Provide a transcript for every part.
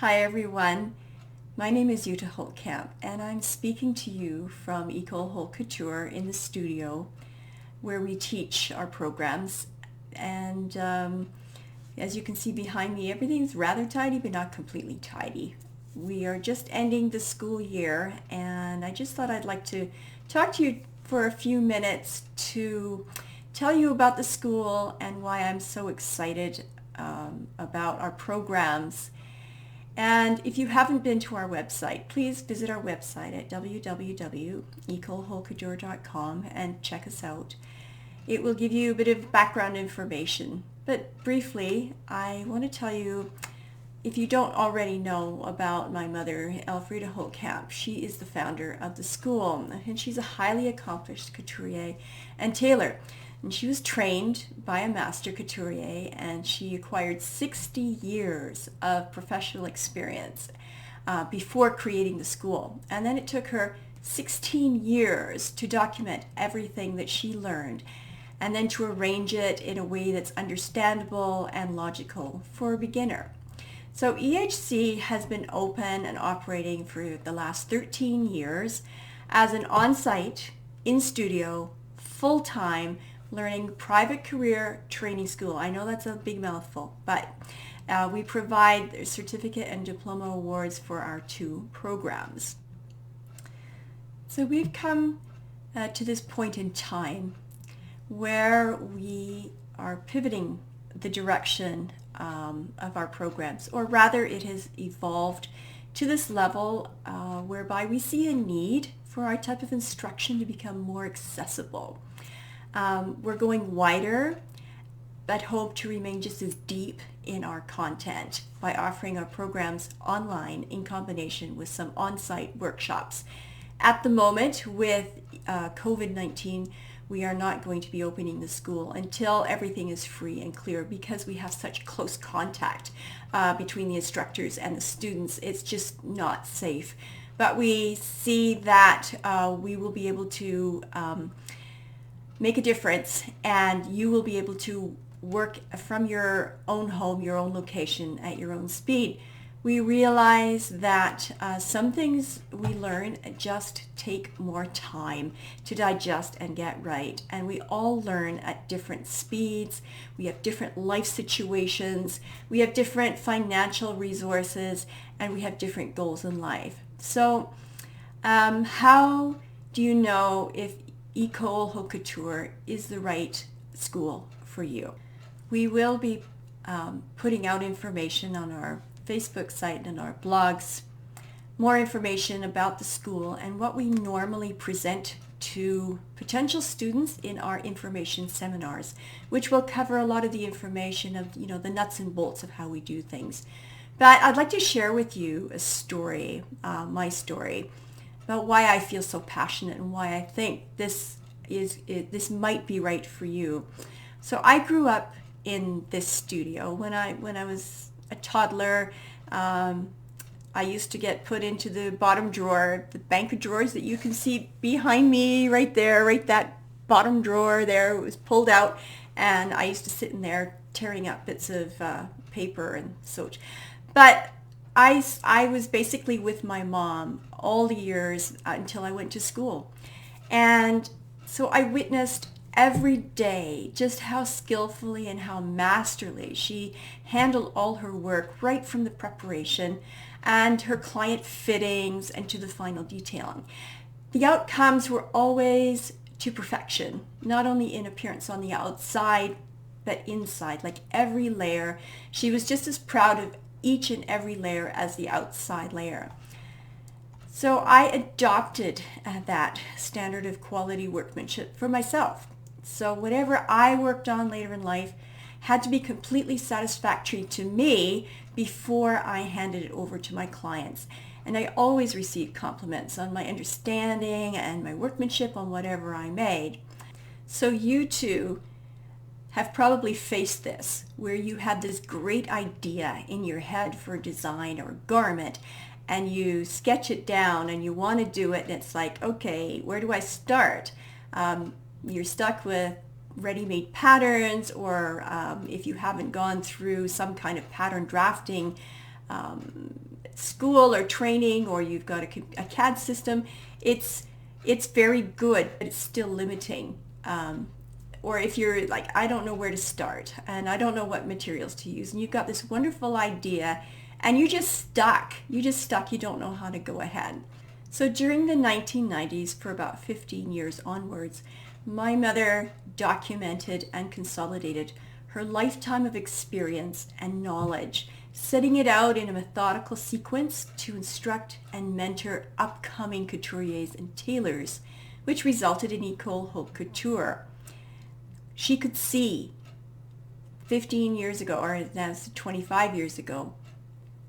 Hi everyone, my name is Jutta Holtkamp and I'm speaking to you from Ecole Holt Couture in the studio where we teach our programs. And as you can see behind me, everything's rather tidy but not completely tidy. We are just ending the school year and I just thought I'd like to talk to you for a few minutes to tell you about the school and why I'm so excited about our programs. And if you haven't been to our website, please visit our website at www.ecoleholtcouture.com and check us out. It will give you a bit of background information. But briefly, I want to tell you, if you don't already know about my mother, Elfriede Holtkamp, she is the founder of the school, and she's a highly accomplished couturier and tailor. And she was trained by a master couturier, and she acquired 60 years of professional experience before creating the school. And then it took her 16 years to document everything that she learned and then to arrange it in a way that's understandable and logical for a beginner. So EHC has been open and operating for the last 13 years as an on-site, in-studio, full-time learning private career training school. I know that's a big mouthful, but we provide certificate and diploma awards for our two programs. So we've come to this point in time where we are pivoting the direction of our programs, or rather it has evolved to this level whereby we see a need for our type of instruction to become more accessible. We're going wider, but hope to remain just as deep in our content by offering our programs online in combination with some on-site workshops. At the moment, with COVID-19, we are not going to be opening the school until everything is free and clear because we have such close contact between the instructors and the students. It's just not safe. But we see that we will be able to make a difference, and you will be able to work from your own home, your own location, at your own speed. We realize that some things we learn just take more time to digest and get right, and we all learn at different speeds. We have different life situations, we have different financial resources, and we have different goals in life. So how do you know if Ecole Holt Couture is the right school for you? We will be putting out information on our Facebook site and our blogs, more information about the school and what we normally present to potential students in our information seminars, which will cover a lot of the information of, the nuts and bolts of how we do things. But I'd like to share with you a story, my story, about why I feel so passionate and why I think this might be right for you. So I grew up in this studio when I was a toddler. I used to get put into the bottom drawer, the bank of drawers that you can see behind me right there, right that bottom drawer there. It was pulled out, and I used to sit in there tearing up bits of paper and such. But I was basically with my mom all the years until I went to school. And so I witnessed every day just how skillfully and how masterly she handled all her work, right from the preparation and her client fittings and to the final detailing. The outcomes were always to perfection, not only in appearance on the outside, but inside, like every layer. She was just as proud of each and every layer as the outside layer. So I adopted that standard of quality workmanship for myself. So whatever I worked on later in life had to be completely satisfactory to me before I handed it over to my clients. And I always received compliments on my understanding and my workmanship on whatever I made. So you too have probably faced this, where you had this great idea in your head for a design or a garment, and you sketch it down and you want to do it, and it's like, okay, where do I start? You're stuck with ready-made patterns, or if you haven't gone through some kind of pattern drafting school or training, or you've got a CAD system, it's very good, but it's still limiting. Or if you're like, I don't know where to start and I don't know what materials to use, and you've got this wonderful idea and you're just stuck. You don't know how to go ahead. So during the 1990s, for about 15 years onwards, my mother documented and consolidated her lifetime of experience and knowledge, setting it out in a methodical sequence to instruct and mentor upcoming couturiers and tailors, which resulted in Ecole Holt Couture. She could see 15 years ago, or now 25 years ago,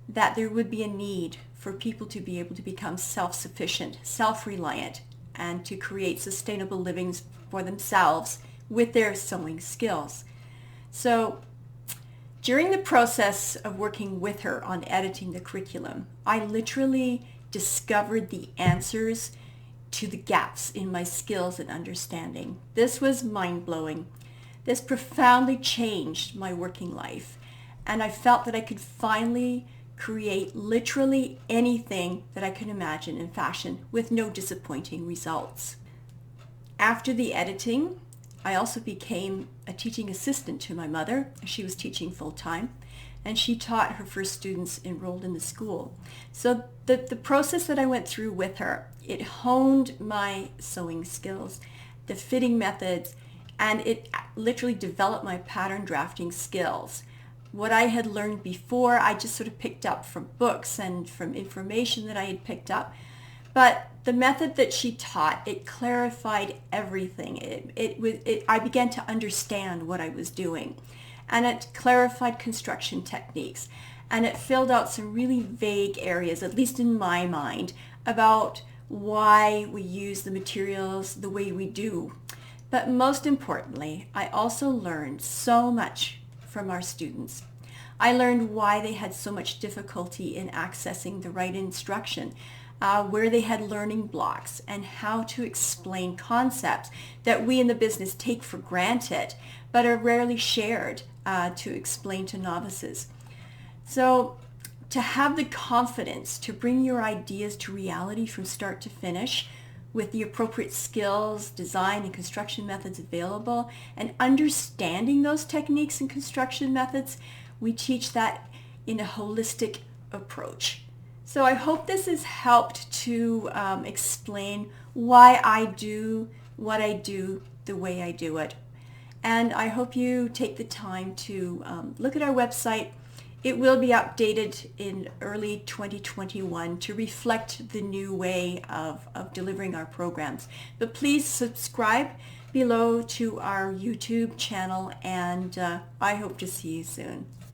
that there would be a need for people to be able to become self-sufficient, self-reliant, and to create sustainable livings for themselves with their sewing skills. So during the process of working with her on editing the curriculum, I literally discovered the answers to the gaps in my skills and understanding. This was mind-blowing. This profoundly changed my working life, and I felt that I could finally create literally anything that I could imagine in fashion with no disappointing results. After the editing, I also became a teaching assistant to my mother. She was teaching full-time, and she taught her first students enrolled in the school. So the process that I went through with her, it honed my sewing skills, the fitting methods, and it literally developed my pattern drafting skills. What I had learned before, I just sort of picked up from books and from information that I had picked up. But the method that she taught, it clarified everything. I began to understand what I was doing. And it clarified construction techniques. And it filled out some really vague areas, at least in my mind, about why we use the materials the way we do. But most importantly, I also learned so much from our students. I learned why they had so much difficulty in accessing the right instruction, where they had learning blocks, and how to explain concepts that we in the business take for granted, but are rarely shared to explain to novices. So to have the confidence to bring your ideas to reality from start to finish, with the appropriate skills, design, and construction methods available, and understanding those techniques and construction methods, we teach that in a holistic approach. So I hope this has helped to explain why I do what I do the way I do it. And I hope you take the time to look at our website. It will be updated in early 2021 to reflect the new way of delivering our programs. But please subscribe below to our YouTube channel, and I hope to see you soon.